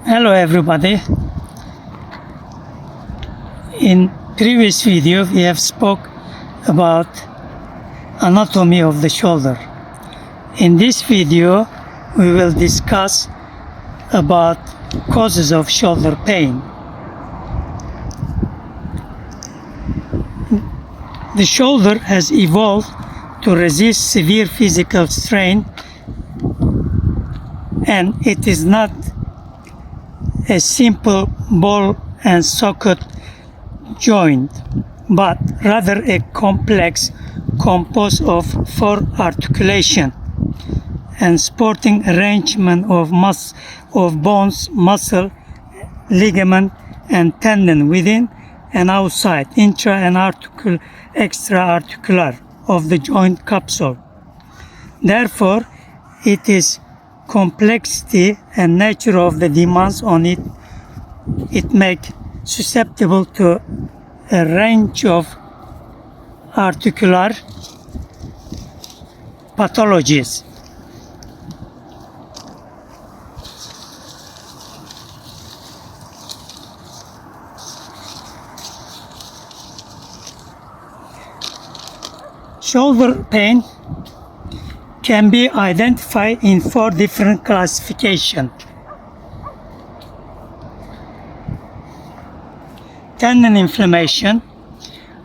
Hello everybody. In previous video we have spoke about anatomy of the shoulder. In this video we will discuss about causes of shoulder pain. The shoulder has evolved to resist severe physical strain, and it is not a simple ball and socket joint, but rather a complex composed of four articulation and supporting arrangement of bones, muscle, ligament, and tendon within and outside, intra and extra articular of the joint capsule. Therefore, it is complexity and nature of the demands on it make susceptible to a range of articular pathologies. Shoulder pain can be identified in four different classifications. Tendon inflammation,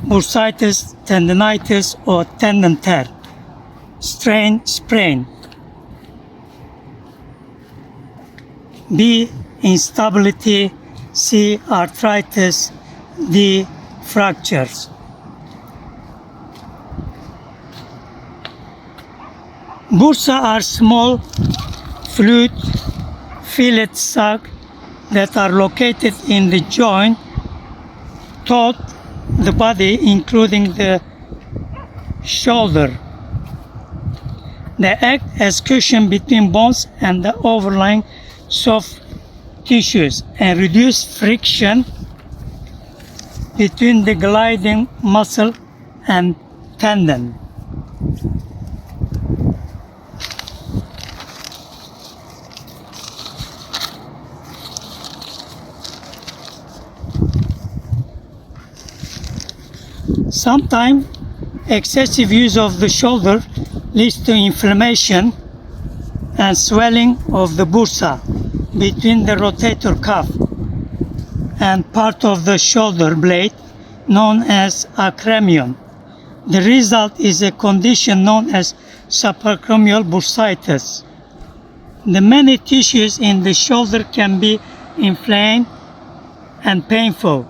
bursitis, tendinitis, or tendon tear, strain, sprain. B. Instability. C. Arthritis. D. Fractures. Bursa are small, fluid, fillet sacs that are located in the joint throughout the body, including the shoulder. They act as cushion between bones and the overlying soft tissues and reduce friction between the gliding muscle and tendon. Sometimes excessive use of the shoulder leads to inflammation and swelling of the bursa between the rotator cuff and part of the shoulder blade known as acromion. The result is a condition known as subacromial bursitis. The many tissues in the shoulder can be inflamed and painful.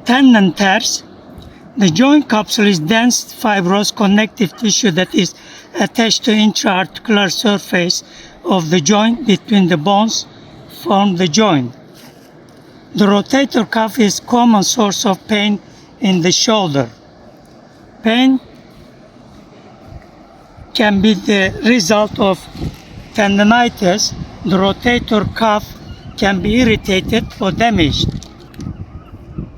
Tendon tears. The joint capsule is dense, fibrous connective tissue that is attached to intra-articular surface of the joint between the bones form the joint. The rotator cuff is common source of pain in the shoulder. Pain can be the result of tendinitis. The rotator cuff can be irritated or damaged.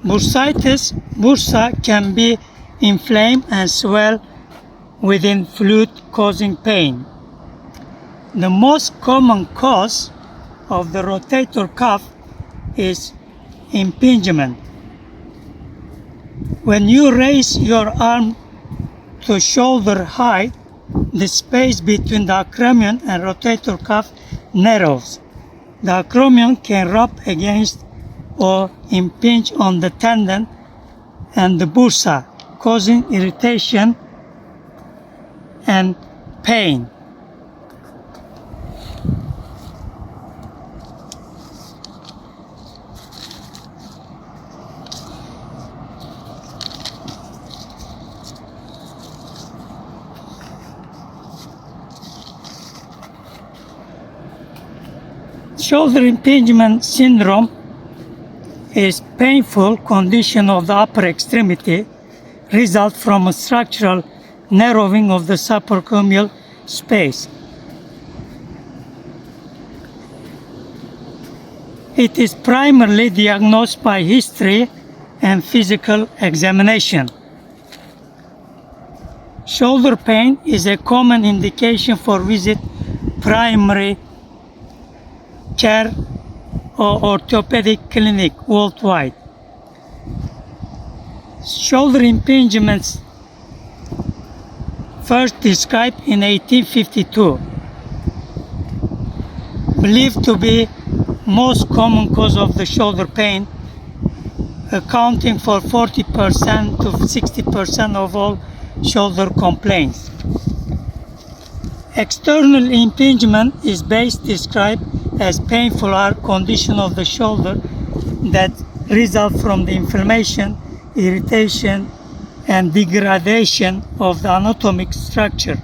Bursa can be inflamed and swell within fluid, causing pain. The most common cause of the rotator cuff is impingement. When you raise your arm to shoulder height, the space between the acromion and rotator cuff narrows. The acromion can rub against or impinge on the tendon and the bursa, causing irritation and pain. Shoulder impingement syndrome is painful condition of the upper extremity, result from a structural narrowing of the subacromial space. It is primarily diagnosed by history and physical examination. Shoulder pain is a common indication for visit primary care or orthopedic clinic worldwide. Shoulder impingements first described in 1852, believed to be most common cause of the shoulder pain, accounting for 40% to 60% of all shoulder complaints. External impingement is best described as painful arc condition of the shoulder that result from the inflammation, irritation, and degradation of the anatomic structure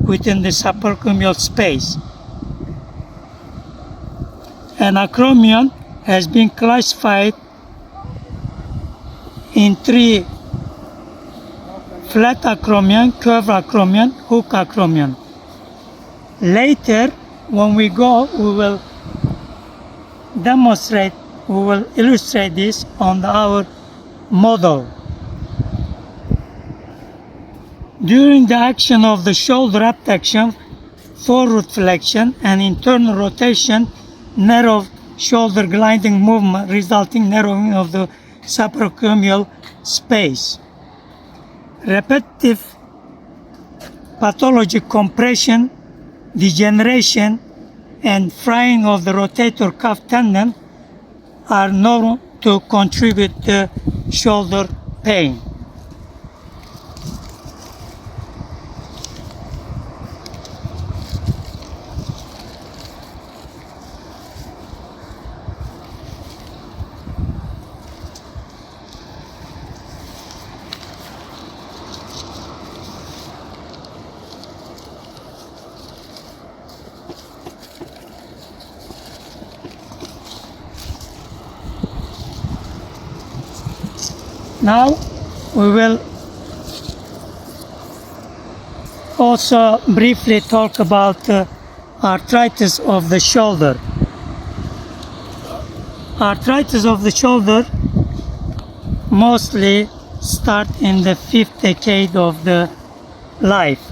within the subacromial space. An acromion has been classified in three: flat acromion, curved acromion, hook acromion. Later, when we go, we will illustrate this on our model. During the action of the shoulder abduction, forward flexion, and internal rotation, narrow shoulder gliding movement resulting narrowing of the subacromial space. Repetitive pathologic compression, degeneration, and frying of the rotator cuff tendon are known to contribute to shoulder pain. Now we will also briefly talk about arthritis of the shoulder. Arthritis of the shoulder mostly start in the 5th decade of the life.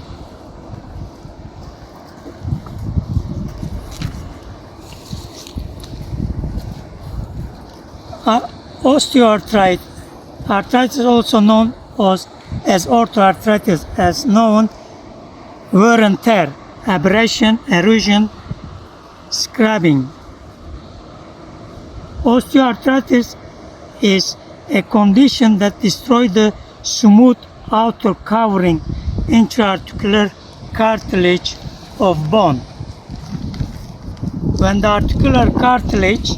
Osteoarthritis, arthritis also known as orthoarthritis, as known wear and tear, abrasion, erosion, scrapping. Osteoarthritis is a condition that destroys the smooth outer covering intra-articular cartilage of bone. When the articular cartilage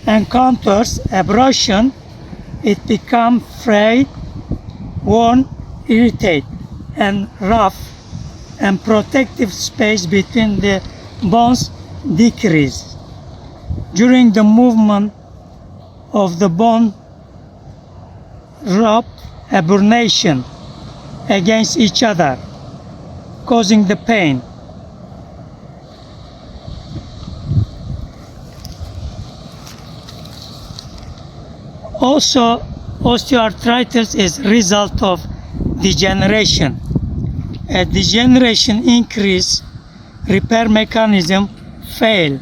encounters abrasion, it becomes frayed, worn, irritated, and rough, and protective space between the bones decreases. During the movement of the bone rub abrasion against each other, causing the pain. Also, osteoarthritis is a result of degeneration. As degeneration increase, repair mechanism fail,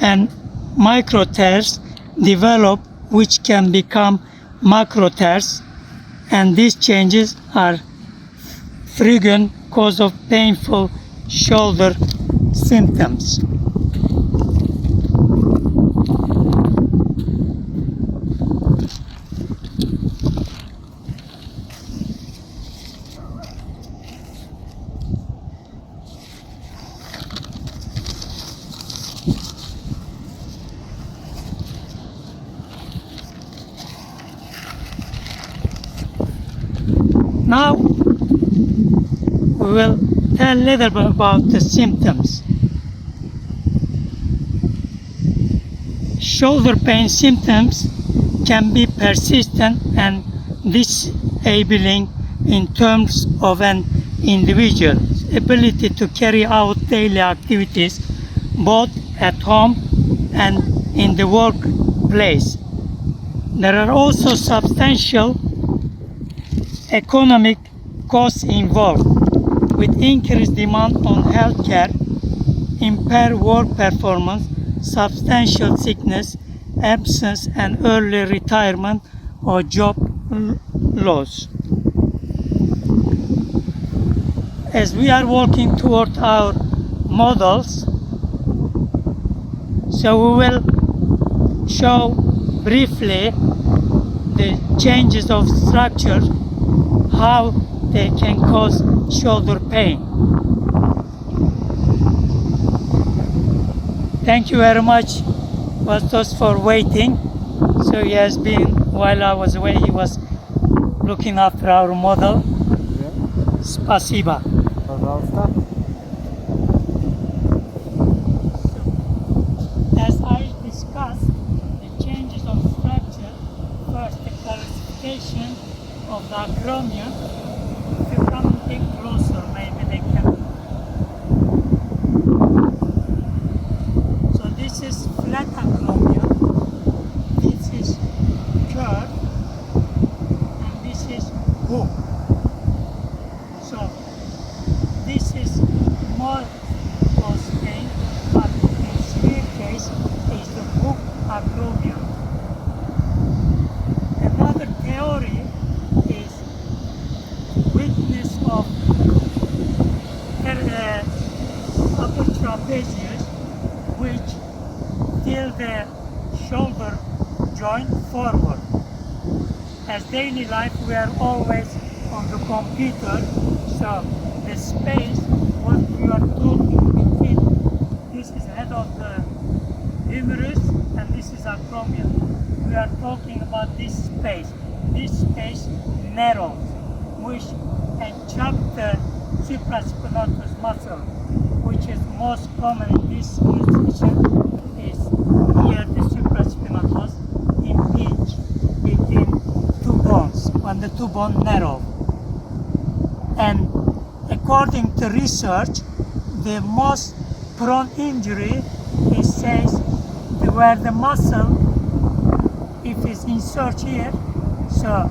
and micro tears develop, which can become macro tears, and these changes are frequent cause of painful shoulder symptoms. Now we will tell a little bit about the symptoms. Shoulder pain symptoms can be persistent and disabling in terms of an individual's ability to carry out daily activities both at home and in the workplace. There are also substantial economic costs involved, with increased demand on healthcare, impaired work performance, substantial sickness, absence, and early retirement or job loss. As we are working toward our models, so we will show briefly the changes of structure, how they can cause shoulder pain. Thank you very much, Bastos, for waiting. So he has been, while I was away, he was looking after our model. Spasiba. Пожалуйста. As I discussed, the changes of structure, first the classification of the acromion. If you come a bit closer, maybe they can. So this is flat acromion, this is curve, and this is hook. So this is more cause pain, but in severe case is the hook acromion. Another theory is weakness of upper trapezius, which tilt the shoulder joint forward. As daily life, we are always on the computer, so the space what we are talking between, this is head of the humerus and this is acromion. We are talking about this space. This space narrows, which can chop the supraspinatus muscle, which is most common in this position, is here the supraspinatus impinge between two bones, when the two bones narrow. And according to research, the most prone injury is says where the muscle, if it's insert here, so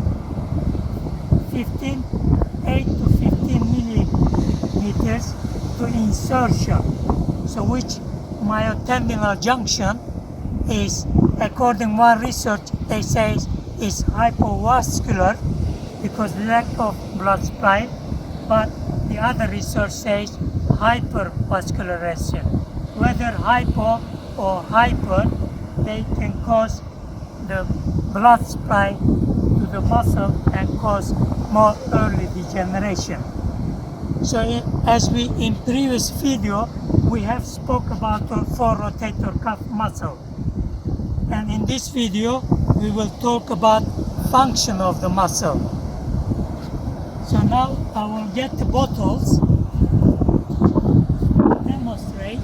8 to 15 millimeters to insertion. So which myotendinal junction is, according one research, they say is hypovascular because lack of blood supply, but the other research says hypervascularization. Whether hypo or hyper, they can cause the blood supply to the muscle and cause more early degeneration. So as we in previous video, we have spoke about the four rotator cuff muscle. And in this video, we will talk about function of the muscle. So now I will get the bottles, demonstrate.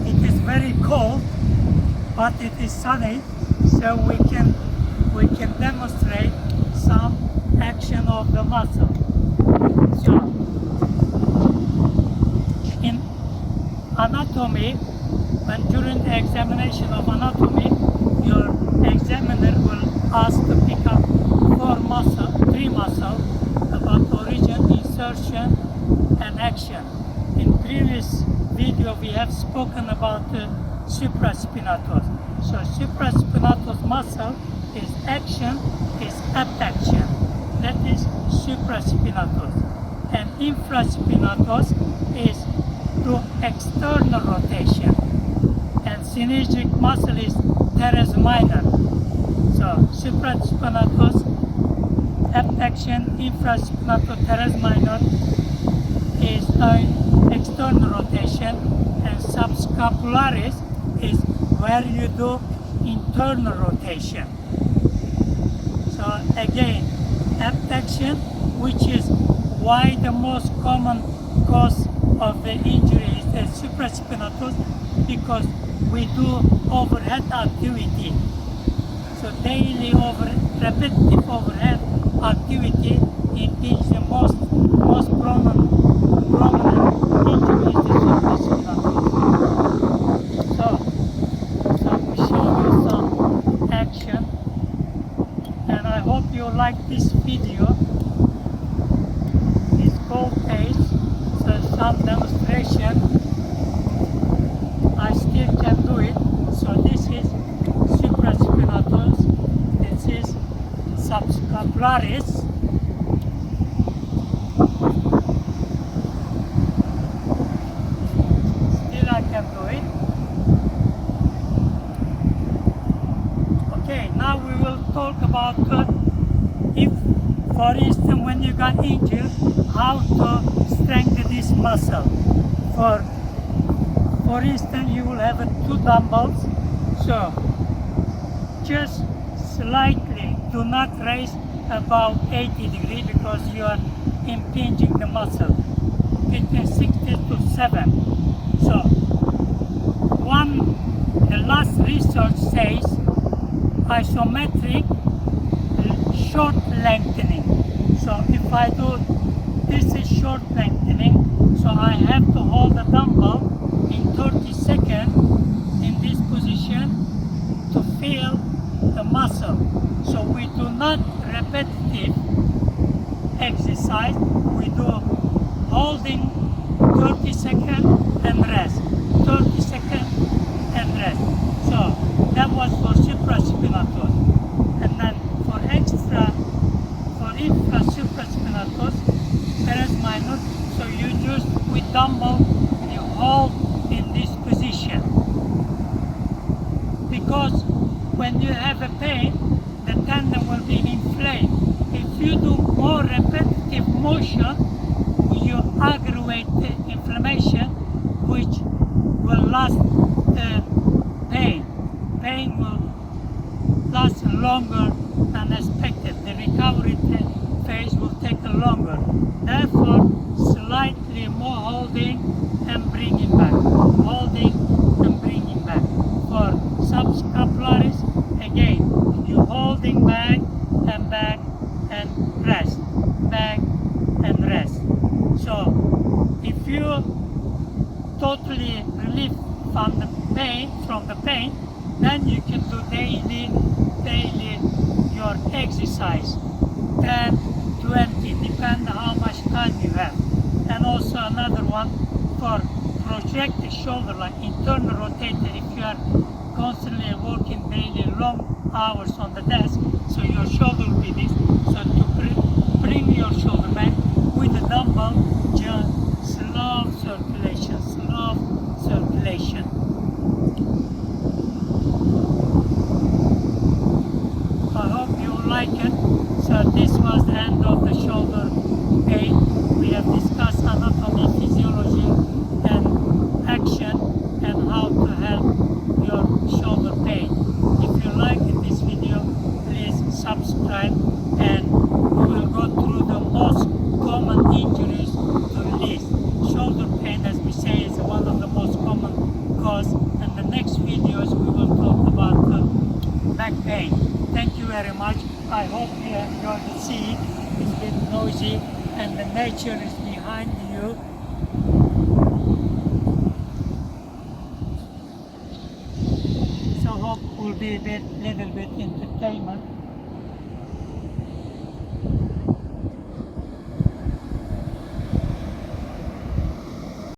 It is very cold, but it is sunny, so we can demonstrate some action of the muscle. So in anatomy, when during the examination of anatomy, your examiner will ask to pick up three muscles about origin, insertion, and action. In previous video, we have spoken about the supraspinatus. So supraspinatus muscle is action, is abduction. That is supraspinatus. And infraspinatus is to external rotation. And synergic muscle is teres minor. So supraspinatus, abduction, infraspinatus, teres minor is external rotation, and subscapularis is where you do internal rotation. So again, abduction, which is why the most common cause of the injury is the supraspinatus, because we do overhead activity. So daily repetitive overhead activity impedes the most prominent some demonstration. I still can do it. So this is supraspinatus, this is subscapularis. Still I can do it. Okay, now we will talk about if, for instance, when you got injured, how to strengthen this muscle. For instance, you will have two dumbbells. So just slightly, do not raise above 80 degrees because you are impinging the muscle. Between 60 to 7. So the last research says isometric short lengthening. So if I do, this is short lengthening, so I have to hold the dumbbell in 30 seconds in this position to feel the muscle. So we do not repetitive exercise, we do holding 30 seconds and rest, 30 seconds and rest. So that was for supraspinatus. And then for infrasupraspinatus, teres minor, so you just with dumbbell, you hold in this position. Because when you have a pain, the tendon will be inflamed. If you do more repetitive motion, you aggravate the inflammation, which will last the pain. Pain will last longer than expected. The recovery phase will take longer. Therefore, slightly more holding and bringing back. Holding and bringing back. For subscapularis, again, you holding back and rest. Back and rest. So, if you totally relieve from the pain, then you can do daily your exercise, 10, 20, depending how much time you have. And also another one for project the shoulder, like internal rotator. If you are constantly working daily long hours on the desk, so your shoulder will be this. So to bring your shoulder back with the dumbbell, just slow circulation, slow circulation. I hope you like it. So this was the end of the shoulder pain. We have discussed anatomy, physiology, and action, and how to help your shoulder pain. If you like this video, please subscribe, and we will go through the most common injuries to release. Shoulder pain, as we say, is one of the most common cause. And the next videos we will talk about back pain. Thank you very much. I hope you enjoyed the scene. It's a bit noisy and the nature is